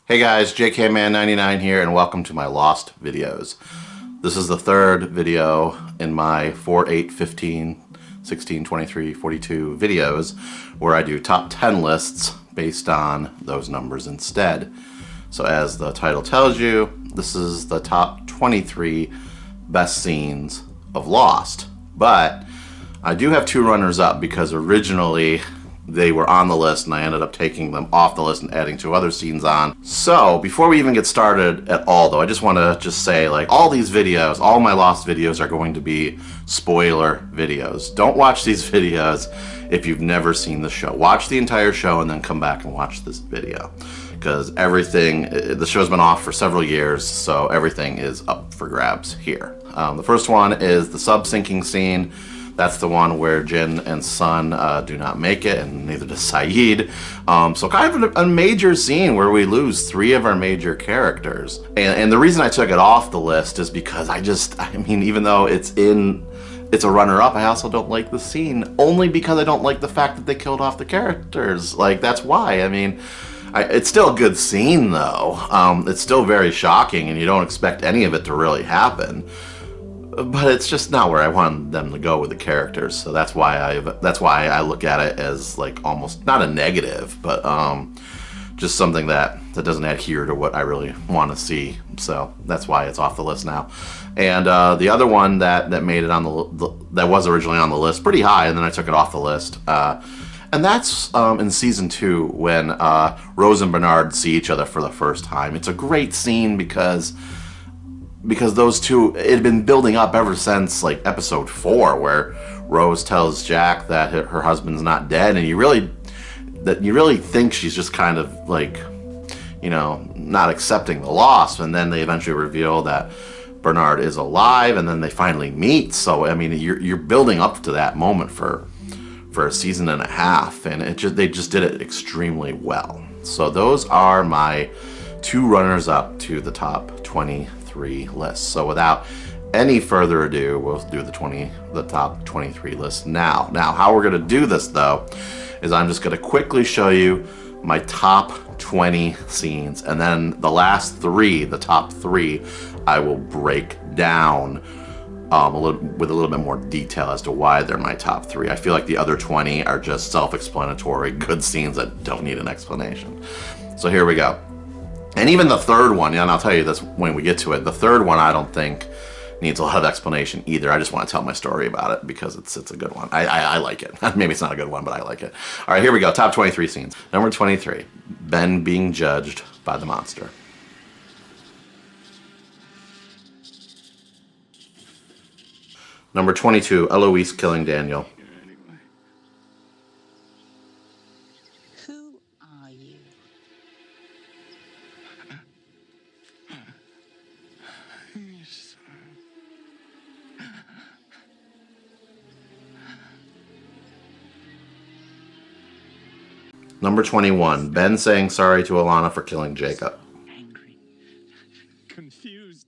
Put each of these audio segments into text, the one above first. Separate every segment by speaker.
Speaker 1: Hey guys, JKman99 here, and welcome to my Lost videos. This is the third video in my 4, 8, 15, 16, 23, 42 videos where I do top 10 lists based on those numbers instead. So as the title tells you, this is the top 23 best scenes of Lost. But I do have two runners up because originally they were on the list and I ended up taking them off the list and adding two other scenes on. So before we even get started at all though, I just want to say, like, all these videos, all my Lost videos are going to be spoiler videos. Don't watch these videos if you've never seen the show. Watch the entire show and then come back and watch this video, because everything, the show's been off for several years, so everything is up for grabs here. The first one is the sub-sinking scene. That's the one where Jin and Sun do not make it, and neither does Sayid. So kind of a major scene where we lose three of our major characters. And the reason I took it off the list is because I mean, even though it's a runner-up, I also don't like the scene, only because I don't like the fact that they killed off the characters. Like, that's why. I mean, it's still a good scene, though. It's still very shocking, and you don't expect any of it to really happen. But it's just not where I wanted them to go with the characters, so that's why I look at it as, like, almost not a negative, but just something that doesn't adhere to what I really want to see. So that's why it's off the list now. And the other one that made it on that was originally on the list pretty high, and then I took it off the list. And that's in season 2 when Rose and Bernard see each other for the first time. It's a great scene because those two, it had been building up ever since, like, episode 4, where Rose tells Jack that her husband's not dead, and you really think she's just kind of, like, you know, not accepting the loss, and then they eventually reveal that Bernard is alive, and then they finally meet. So I mean, you're building up to that moment for a season and a half, and they just did it extremely well. So those are my two runners up to the top 23 list. So without any further ado, we'll do the top 23 list now. Now, how we're going to do this, though, is I'm just going to quickly show you my top 20 scenes, and then the last three, the top 3, I will break down with a little bit more detail as to why they're my top 3. I feel like the other 20 are just self-explanatory, good scenes that don't need an explanation. So here we go. And even the third one, and I'll tell you this when we get to it, the third one I don't think needs a lot of explanation either. I just want to tell my story about it because it's a good one. I like it. Maybe it's not a good one, but I like it. All right, here we go. Top 23 scenes. Number 23, Ben being judged by the monster. Number 22, Eloise killing Daniel.
Speaker 2: Who are you?
Speaker 1: Number 21, Ben saying sorry to Alana for killing Jacob.
Speaker 3: Angry, confused.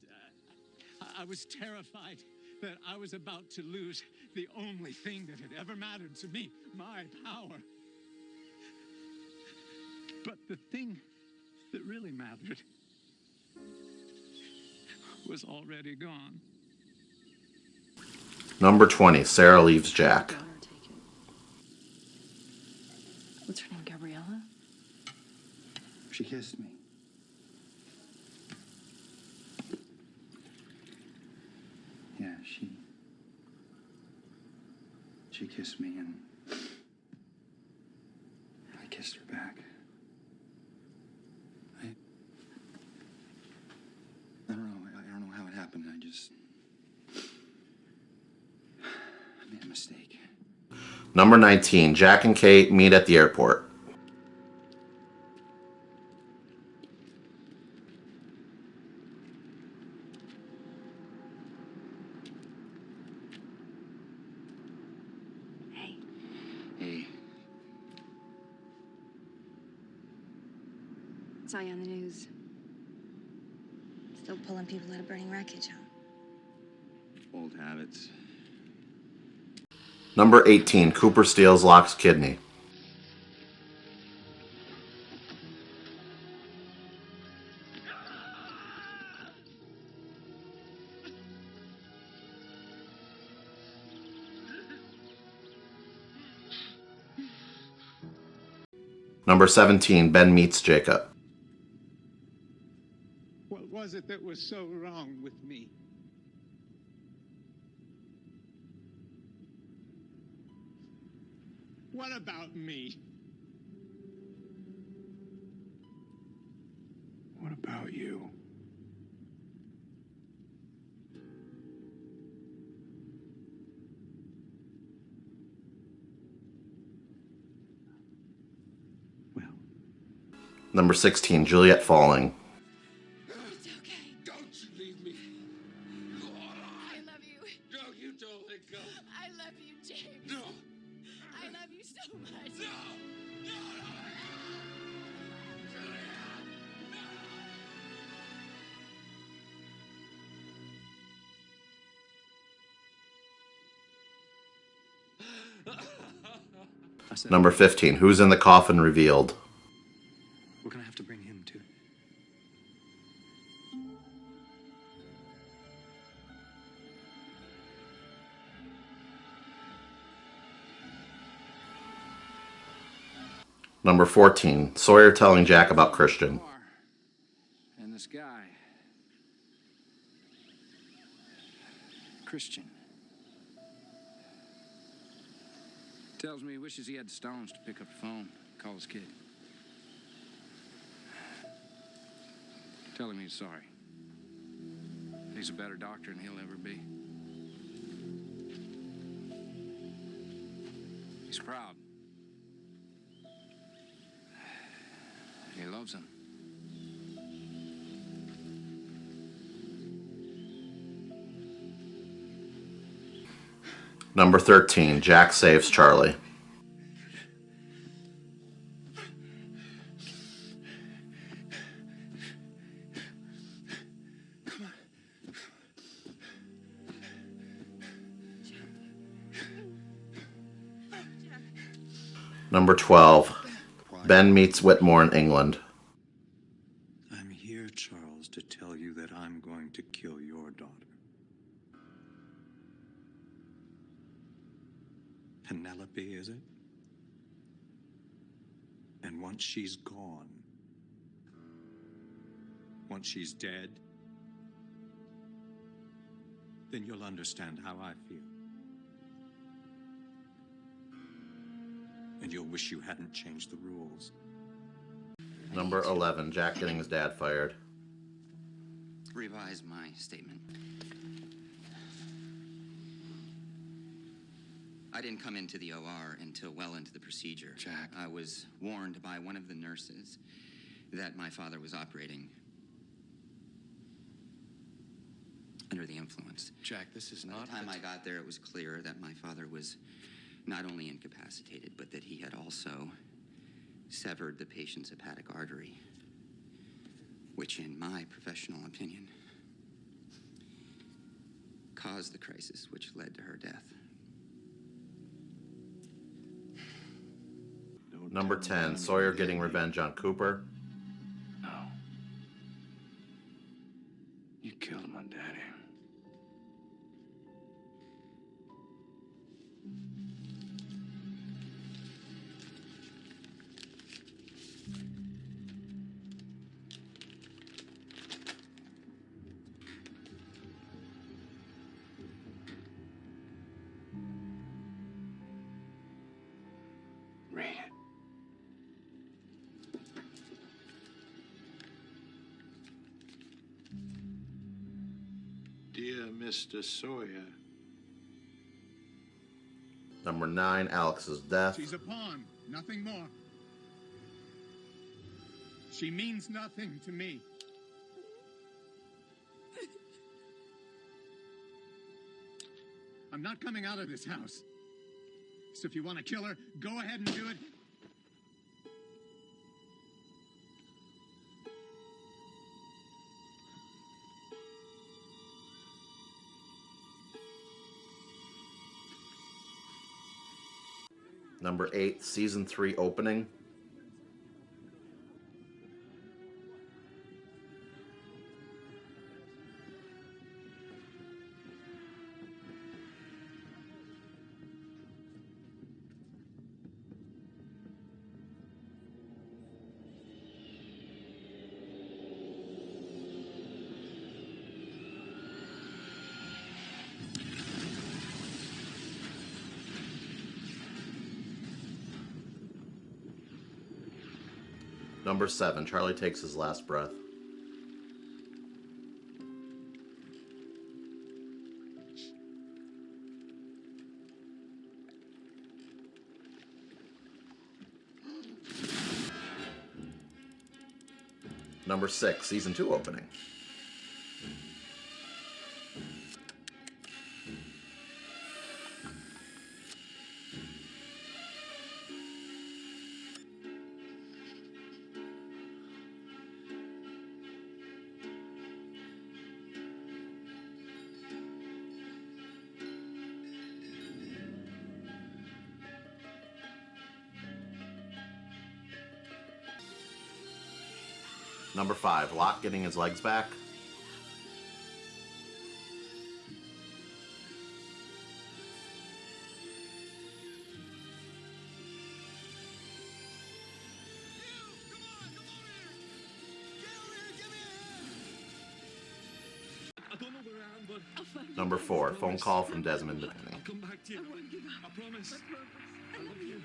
Speaker 3: I was terrified that I was about to lose the only thing that had ever mattered to me, my power. But the thing that really mattered was already gone.
Speaker 1: Number 20, Sarah leaves Jack.
Speaker 2: What's her name, Gabriella?
Speaker 4: She kissed me. Yeah, she kissed me, and I kissed her back. I don't know how it happened. I made a mistake.
Speaker 1: Number 19, Jack and Kate meet at the airport.
Speaker 2: Hey.
Speaker 4: Hey.
Speaker 2: Saw you on the news. Still pulling people out of burning wreckage, huh?
Speaker 4: Old habits.
Speaker 1: Number 18, Cooper steals Locke's kidney. Number 17, Ben meets Jacob.
Speaker 3: What was it that was so wrong with me? What about me?
Speaker 4: What about you? Well,
Speaker 1: Number 16, Juliet falling.
Speaker 5: It's okay.
Speaker 3: Don't you leave me.
Speaker 5: I love you.
Speaker 3: No, you don't let go.
Speaker 5: I love you, James.
Speaker 3: No.
Speaker 5: I love you so much.
Speaker 3: No.
Speaker 4: I said,
Speaker 1: Number 15, who's in the coffin revealed.
Speaker 4: we're gonna have to bring him too.
Speaker 1: Number 14, Sawyer telling Jack about Christian.
Speaker 4: And this guy, Christian, tells me he wishes he had stones to pick up the phone, call his kid. Tell him he's sorry. He's a better doctor than he'll ever be. He's proud. He loves him.
Speaker 1: Number 13, Jack saves Charlie. Number 12, Ben meets Widmore in England.
Speaker 6: I'm here, Charles, to tell you that I'm going to kill your daughter. Penelope, is it? And once she's gone, once she's dead, then you'll understand how I feel. And you'll wish you hadn't changed the rules.
Speaker 1: Number 11, Jack getting his dad fired.
Speaker 4: Revise my statement. I didn't come into the OR until well into the procedure. Jack. I was warned by one of the nurses that my father was operating under the influence. Jack, this is not... By the time I got there, it was clear that my father was not only incapacitated, but that he had also severed the patient's hepatic artery, which, in my professional opinion, caused the crisis which led to her death.
Speaker 1: Number 10, Sawyer getting revenge on Cooper.
Speaker 4: No. You killed my daddy. Read it.
Speaker 6: Dear Mr. Sawyer,
Speaker 1: Number 9, Alex's death.
Speaker 3: She's a pawn, nothing more. She means nothing to me. I'm not coming out of this house. So if you want to kill her, go ahead and do it.
Speaker 1: Number 8, season 3 opening. Number 7, Charlie takes his last breath. Number 6, season 2 opening. Number 5, Locke getting his legs back.
Speaker 3: I don't know where I am, but
Speaker 2: I'll find you.
Speaker 1: Number 4, phone call from Desmond to Penny.
Speaker 3: I'll come back to you.
Speaker 2: I won't give up.
Speaker 3: I promise. I love you.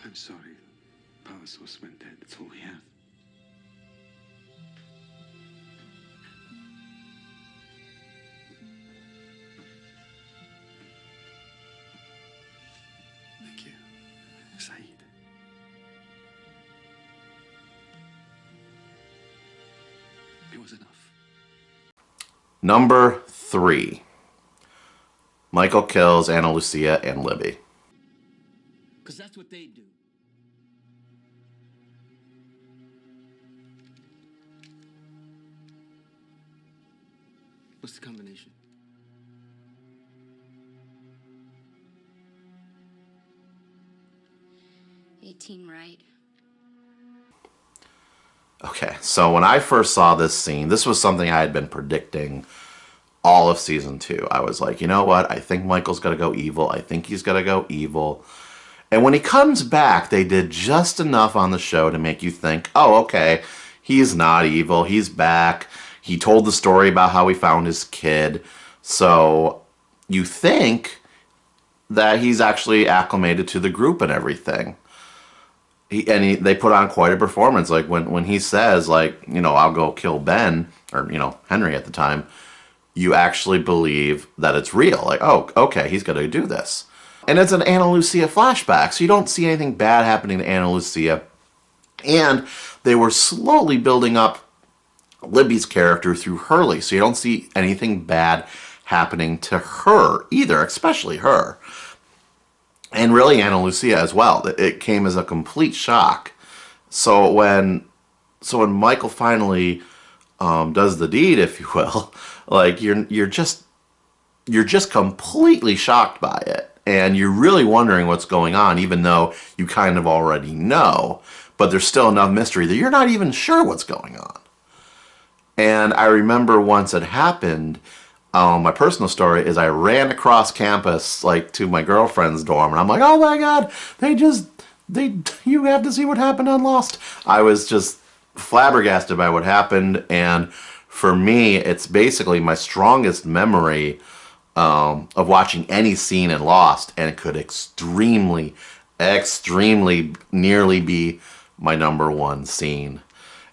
Speaker 7: I'm sorry. Power source went dead. That's all we have. Thank you, Saeed. It was enough.
Speaker 1: Number 3, Michael kills Anna Lucia and Libby.
Speaker 8: Because that's what they do. What's the combination?
Speaker 2: Right.
Speaker 1: Okay, so when I first saw this scene, this was something I had been predicting all of season 2. I was like, you know what? I think Michael's going to go evil. I think he's going to go evil. And when he comes back, they did just enough on the show to make you think, oh, okay, he's not evil. He's back. He told the story about how he found his kid. So you think that he's actually acclimated to the group and everything. They put on quite a performance. Like when he says, like, you know, I'll go kill Ben, or, you know, Henry at the time, you actually believe that it's real. Like, oh, okay, he's going to do this. And it's an Anna Lucia flashback, so you don't see anything bad happening to Anna Lucia. And they were slowly building up Libby's character through Hurley, so you don't see anything bad happening to her either, especially her. And really Anna Lucia as well. It came as a complete shock. So when Michael finally does the deed, if you will, like you're just completely shocked by it. And you're really wondering what's going on, even though you kind of already know. But there's still enough mystery that you're not even sure what's going on. And I remember once it happened, my personal story is I ran across campus, like, to my girlfriend's dorm. And I'm like, oh my God, you have to see what happened on Lost. I was just flabbergasted by what happened. And for me, it's basically my strongest memory of watching any scene in Lost, and it could extremely nearly be my number 1 scene.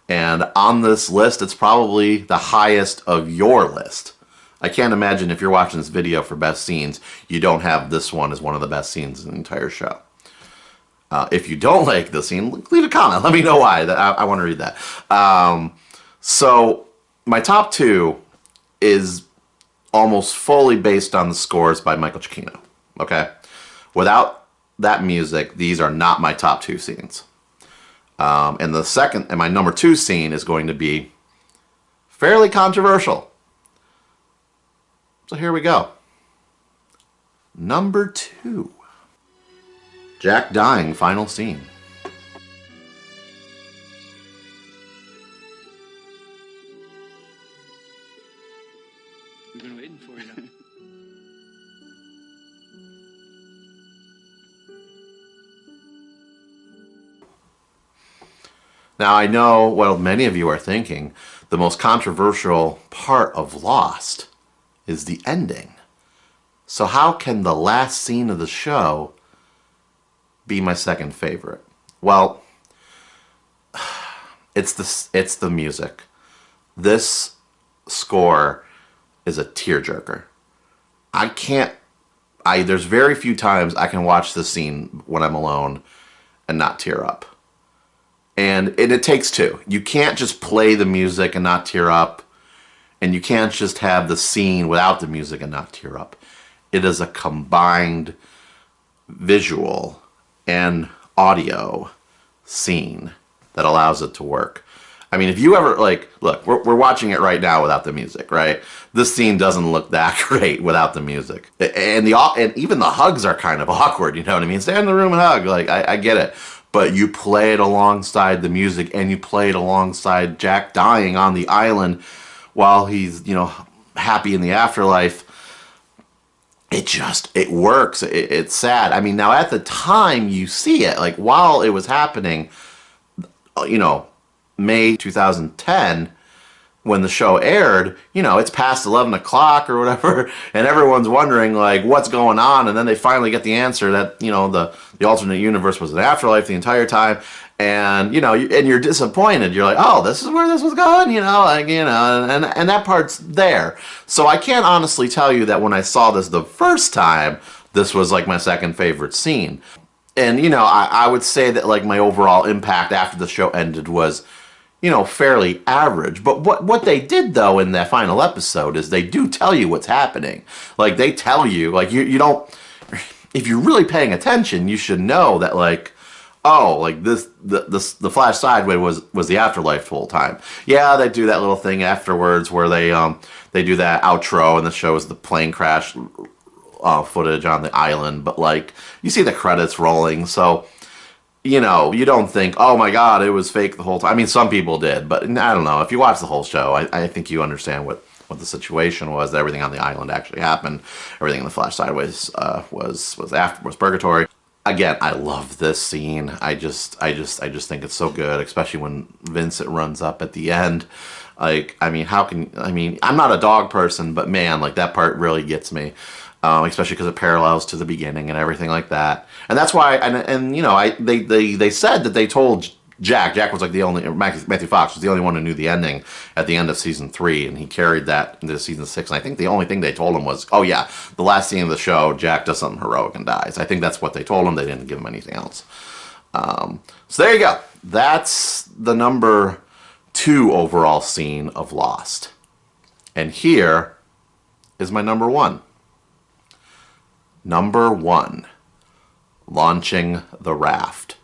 Speaker 1: And on this list, it's probably the highest of your list. I can't imagine if you're watching this video for best scenes, you don't have this one as one of the best scenes in the entire show. If you don't like the scene, leave a comment. Let me know why. I want to read that. So my top 2 is almost fully based on the scores by Michael Giacchino. Okay? Without that music, these are not my top 2 scenes. And my number 2 scene is going to be fairly controversial. So here we go. Number 2. Jack dying, final scene.
Speaker 8: We've been waiting for you now.
Speaker 1: Now I know what many of you are thinking. The most controversial part of Lost is the ending. So how can the last scene of the show be my second favorite? Well, it's the music. This score is a tearjerker. There's very few times I can watch this scene when I'm alone and not tear up. And it takes two. You can't just play the music and not tear up. And you can't just have the scene without the music and not tear up. It is a combined visual and audio scene that allows it to work. I mean, if you ever, look, we're watching it right now without the music, right? This scene doesn't look that great without the music. And even the hugs are kind of awkward, you know what I mean? Stay in the room and hug, I get it. But you play it alongside the music, and you play it alongside Jack dying on the island while he's, happy in the afterlife. It works. It's sad. I mean, now at the time you see it, while it was happening, May 2010, when the show aired, it's past 11 o'clock or whatever, and everyone's wondering, what's going on, and then they finally get the answer that, the alternate universe was an afterlife the entire time, and, and you're disappointed. You're like, oh, this is where this was going, and that part's there. So I can't honestly tell you that when I saw this the first time, this was, my second favorite scene. And, I would say that, my overall impact after the show ended was, fairly average. But what they did, though, in that final episode is they do tell you what's happening. They tell you, you don't, if you're really paying attention, you should know that, the Flashsideways was the afterlife the whole time. Yeah, they do that little thing afterwards where they do that outro and the shows the plane crash footage on the island, but you see the credits rolling, so you don't think, oh my god, it was fake the whole time. I mean, some people did, but I don't know. If you watch the whole show, I think you understand what the situation was, that everything on the island actually happened. Everything in the Flashsideways was purgatory. Again, I love this scene. I just think it's so good, especially when Vincent runs up at the end. I'm not a dog person, but man, that part really gets me. Especially because it parallels to the beginning and everything like that, and that's why. They said that they told Jack was the only, Matthew Fox was the only one who knew the ending at the end of season 3, and he carried that into season 6. And I think the only thing they told him was, oh yeah, the last scene of the show, Jack does something heroic and dies. I think that's what they told him. They didn't give him anything else. So there you go. That's the number 2 overall scene of Lost, and here is my number 1. Number 1, launching the raft.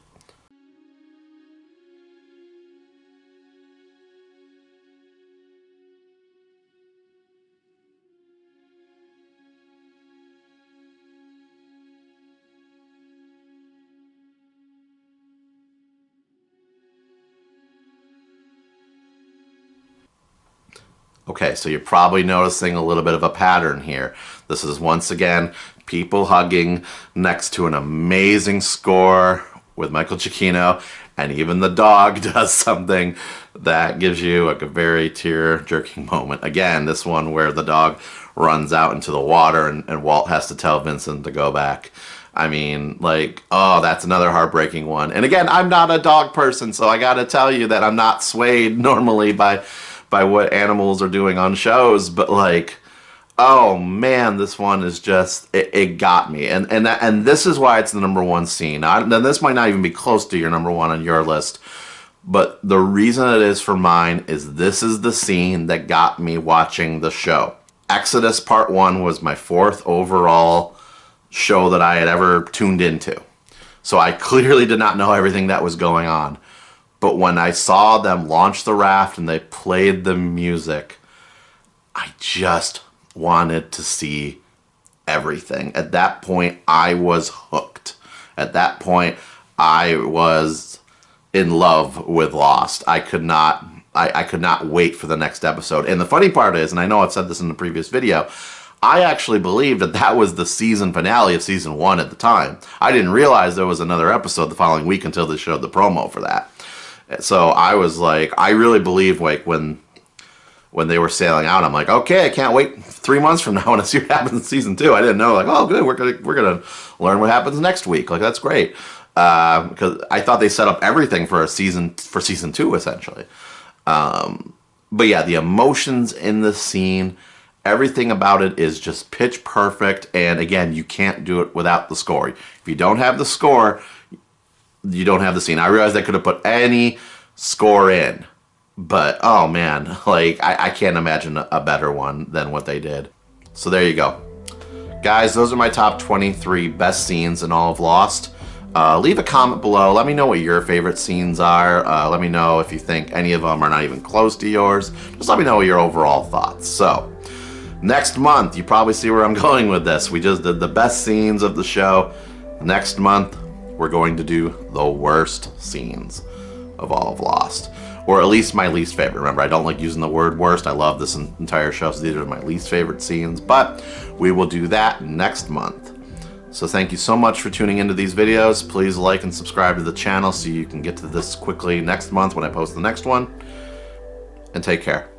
Speaker 1: Okay, so you're probably noticing a little bit of a pattern here. This is once again people hugging next to an amazing score with Michael Giacchino, and even the dog does something that gives you a very tear-jerking moment. Again, this one where the dog runs out into the water and Walt has to tell Vincent to go back. I mean, that's another heartbreaking one. And again, I'm not a dog person, so I gotta tell you that I'm not swayed normally by what animals are doing on shows, but oh man, this one is just, it got me. And this is why it's the number 1 scene. This might not even be close to your number 1 on your list, but the reason it is for mine is this is the scene that got me watching the show. Exodus Part 1 was my 4th overall show that I had ever tuned into. So I clearly did not know everything that was going on. But when I saw them launch the raft and they played the music, I just wanted to see everything. At that point, I was hooked. At that point, I was in love with Lost. I could not wait for the next episode. And the funny part is, and I know I've said this in the previous video, I actually believed that that was the season finale of season 1 at the time. I didn't realize there was another episode the following week until they showed the promo for that. So I was like, I really believed, like, when they were sailing out, I'm like, okay, I can't wait 3 months from now to see what happens in season 2. I didn't know, like, oh, good, we're gonna learn what happens next week. Like, that's great, because I thought they set up everything for season 2 essentially. But yeah, the emotions in the scene, everything about it is just pitch perfect. And again, you can't do it without the score. If you don't have the score, you don't have the scene. I realized I could have put any score in, but oh man, like I can't imagine a better one than what they did. So there you go. Guys, those are my top 23 best scenes in all of Lost. Leave a comment below. Let me know what your favorite scenes are. Let me know if you think any of them are not even close to yours. Just let me know your overall thoughts. So, next month, you probably see where I'm going with this. We just did the best scenes of the show. Next month, we're going to do the worst scenes of all of Lost. Or at least my least favorite. Remember, I don't like using the word worst. I love this entire show, so these are my least favorite scenes. But we will do that next month. So thank you so much for tuning into these videos. Please like and subscribe to the channel so you can get to this quickly next month when I post the next one. And take care.